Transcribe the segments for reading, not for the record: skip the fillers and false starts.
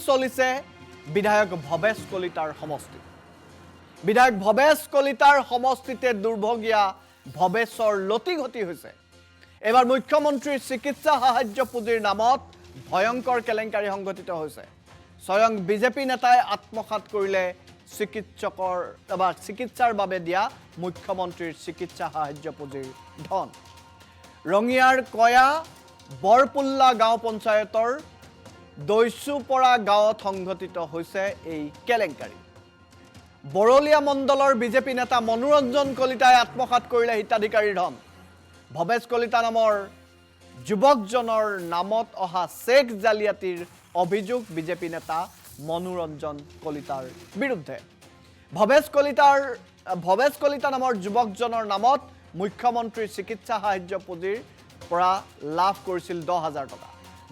চলিছে বিধায়ক ভৱেশ কলিতাৰ সমষ্টি বিধায়ক ভৱেশ কলিতাৰ সমষ্টিতে দুৰ্ভগীয়া ভৱেশৰ লতিঘটি হৈছে এবাৰ মুখ্যমন্ত্ৰীৰ চিকিৎসা সাহায্য পুঁজিৰ নামত ভয়ংকৰ কেলেংকাৰী সংঘটিত হৈছে স্বয়ং বিজেপি নেতাই আত্মসাৎ কৰিলে চিকিৎসাৰ বাবে দিয়া মুখ্যমন্ত্ৰীৰ চিকিৎসা সাহায্য পুঁজিৰ ধন ৰঙিয়াৰ কয়া বৰপুল্লা গাঁও পঞ্চায়তৰ দৈসুপৰা গাঁৱত সংঘটিত হৈছে এই কেলেংকাৰী বৰলিয়া মণ্ডলৰ বিজেপি নেতা মনোৰঞ্জন কলিতাই আত্মসাৎ কৰিলে হিতাধিকাৰীৰ ধন ভৱেশ কলিতা নামৰ যুৱকজনৰ নামত অহা চেক জালিয়াতিৰ অভিযোগ বিজেপি নেতা মনোৰঞ্জন কলিতাৰ বিৰুদ্ধে ভৱেশ কলিতা নামৰ যুৱকজনৰ নামত মুখ্যমন্ত্ৰীৰ চিকিৎসা সাহায্য পুঁজিৰ পৰা লাভ কৰিছিল 10,000 টকা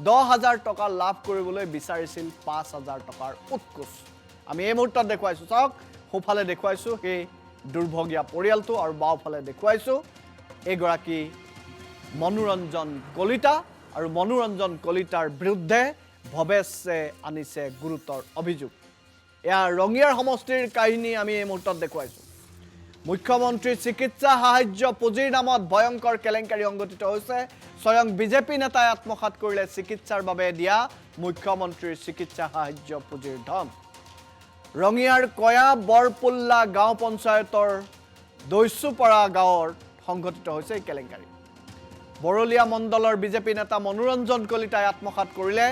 10,000 টকা লাভ কৰিবলৈ বিচাৰিছিল 5,000 টকাৰ উৎকোচ আমি এই মুহূৰ্তত দেখুৱাইছো চাওক সোফালে দেখুৱাইছো এই দুৰ্ভগীয়া পৰিয়ালটো আৰু বাওফালে দেখুৱাইছো এগৰাকী মনোৰঞ্জন কলিতা আৰু মনোৰঞ্জন কলিতাৰ বিৰুদ্ধে ভৱেশে আনিছে গুৰুতৰ অভিযোগ এয়া ৰঙিয়াৰ সমষ্টিৰ কাহিনী আমি এই মুহূৰ্তত দেখুৱাইছো মুখ্যমন্ত্ৰীৰ চিকিৎসা সাহায্য পুঁজিৰ নামত ভয়ংকৰ কেলেংকাৰী সংঘটিত হৈছে স্বয়ং বিজেপি নেতাই আত্মসাৎ কৰিলে চিকিৎসাৰ বাবে দিয়া মুখ্যমন্ত্ৰীৰ চিকিৎসা সাহায্য পুঁজিৰ ধন ৰঙিয়াৰ কয়া বৰপুল্লা গাঁও পঞ্চায়তৰ দৈসুপৰা গাঁৱত সংঘটিত হৈছে এই কেলেংকাৰী বৰলিয়া মণ্ডলৰ বিজেপি নেতা মনোৰঞ্জন কলিতাই আত্মসাৎ কৰিলে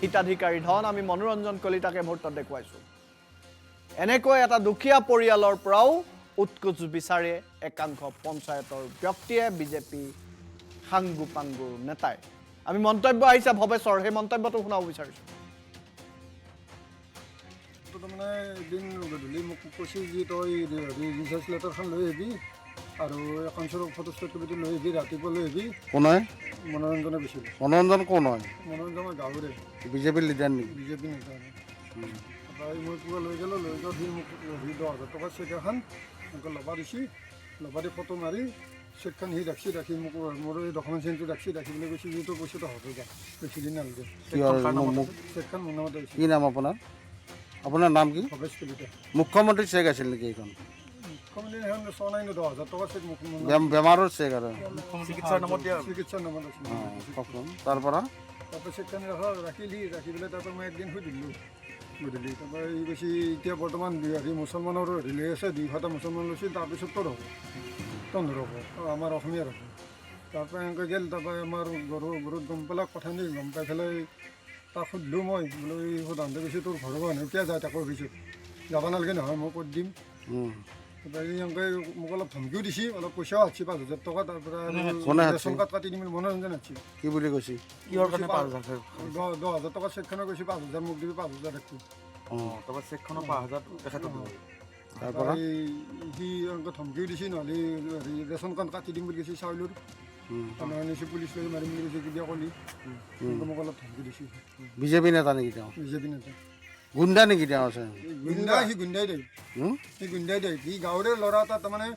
হিতাধিকাৰী ধন আমি মনোৰঞ্জন কলিতাকে মুহূৰ্তত দেখুৱাইছো এনেকৈ এটা দুখীয়া পৰিয়ালৰ পৰাও উৎকোচ বিচাৰে একাংশ পঞ্চায়তৰ ব্যক্তিয়ে বিজেপি সাংগু পাংগুৰ নেতাই আমি মন্তব্য আহিছে ভৱেশৰ সেই মন্তব্যটো শুনাব বিচাৰিছো মানে এদিন গধূলি মোক কৈছে যে তই ৰিচাৰ্জ লেটাৰখন লৈ আহিবি আৰু এখন ফটোষ্টেট কপিটো লৈ আহিবি ৰাতিপুৱা লৈ আহিবি কোন হয় মনোৰঞ্জনে গৈছিল মনোৰঞ্জন কোন হয় মনোৰঞ্জনৰ গাঁৱৰে বিজেপিৰ লিডাৰ নেকি বিজেপি নেতা তাৰপৰা মই কিবা লৈ গ'লোঁ লৈ যাওঁ সি মোক 10,000 টকাৰ চেক এখন এনেকৈ ল'বা দিছে ল'বা দি ফটো মাৰি চেকখন সি ৰাখি মোক মোৰ এই ডকুমেণ্টছটো ৰাখি বুলি কৈছে যিটো পইচাটো হ'ব যা বেছি দিন নালাগে চেকখন মোৰ নামতে কি নাম আপোনাৰ নাম কি ভৱেশ কলিতা মুখ্যমন্ত্ৰী চেক আছিল নেকি এইখন বেমাৰৰ চেক আৰু চিকিৎসাৰ নামত তাৰপৰা চেকখন ৰাখি পেলাই তাৰপৰা মই একদিন সুধিলোঁ গধূলি তাৰপৰা এই কৈছে এতিয়া বৰ্তমান মুছলমানৰ লৈ আছে 200টা মুছলমান লৈছিল তাৰপিছত তোৰ হ'ব 15 হ'ব আমাৰ অসমীয়াৰ হ'ব তাৰপৰা এনেকৈ গ'ল তাৰপৰা আমাৰ ঘৰত গম পালে কথাখিনি গম পাই পেলাই তাক সুধিলোঁ মই বোলো এই সোধাওঁতে কৈছে তোৰ ঘৰৰ মানুহ কিয় যায় তাকৰ পিছত যাব নালাগে নহয় মই ক'ত দিম তাৰপৰা এই এনেকৈ মোক অলপ ধমকিও দিছে অলপ পইচাও আছে 5,000 টকা তাৰপৰা ৰেচন কাৰ্ড কাটি দিম মনোৰঞ্জন আছে কি বুলি কৈছে 10,000 টকা চেকখনৰ কৈছে 5,000 মোক দিবি 5,000 ৰাখি তাৰপৰা চেকখনৰ 5,000 তেখেতক তাৰপৰা সি এনেকৈ ধমকিও দিছে নহ'লে ৰেচন কাৰ্ড কাটি দিম বুলি কৈছে চাউলৰ আমাৰ নিচি পুলিচ লৈ মাৰিম বুলি কৈছে কিবা ক'লি মোক অলপ ধমকি দিছে বিজেপি নেতা নেকি তেওঁ বিজেপি নেতা গুণ্ডা নেকি তেওঁ আছে সি গুণ্ডাই দিয়ে সি গাঁৱৰে ল'ৰা এটা তাৰমানে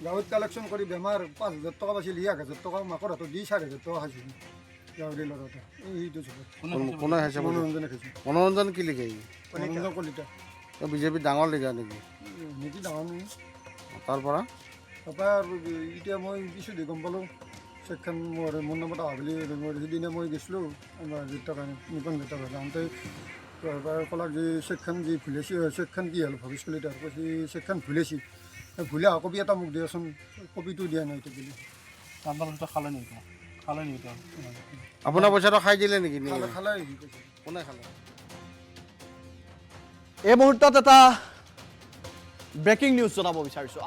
গাঁৱত কালেকশ্যন কৰি বেমাৰ 5,000 টকা পাইছিল 1,000 টকা মাকৰ হাতত দি 4,000 টকা খাইছিল গাঁৱৰে ল'ৰা এটা এইটো কোনে খাইছে মনোৰঞ্জনে খাইছে মনোৰঞ্জন কি লিখে মনোৰঞ্জন কলিতা বিজেপিৰ ডাঙৰ লিডাৰ নেকি নেকি ডাঙৰ নেকি তাৰপৰা আৰু এতিয়া মই কিছু গম পালোঁ চেকখন মোৰ নামত অহা বুলি সিদিনা মই গৈছিলোঁ আমাৰ নিপন দেউতাক যাওঁতে ক'লাক যে চেকখন যি ভুলেছি চেকখন কি হ'ল ভৱেশ কলিতাৰ কৈছে চেকখন ভুলেছি ভুলে অহা কপি এটা মোক দিয়াচোন কপিটো দিয়া নাই এতিয়া বুলি আপোনাৰ পইচাটো খাই দিলে নেকি খালে কোনে খালে এই মুহূৰ্তত এটা ব্ৰেকিং নিউজ জনাব বিচাৰিছোঁ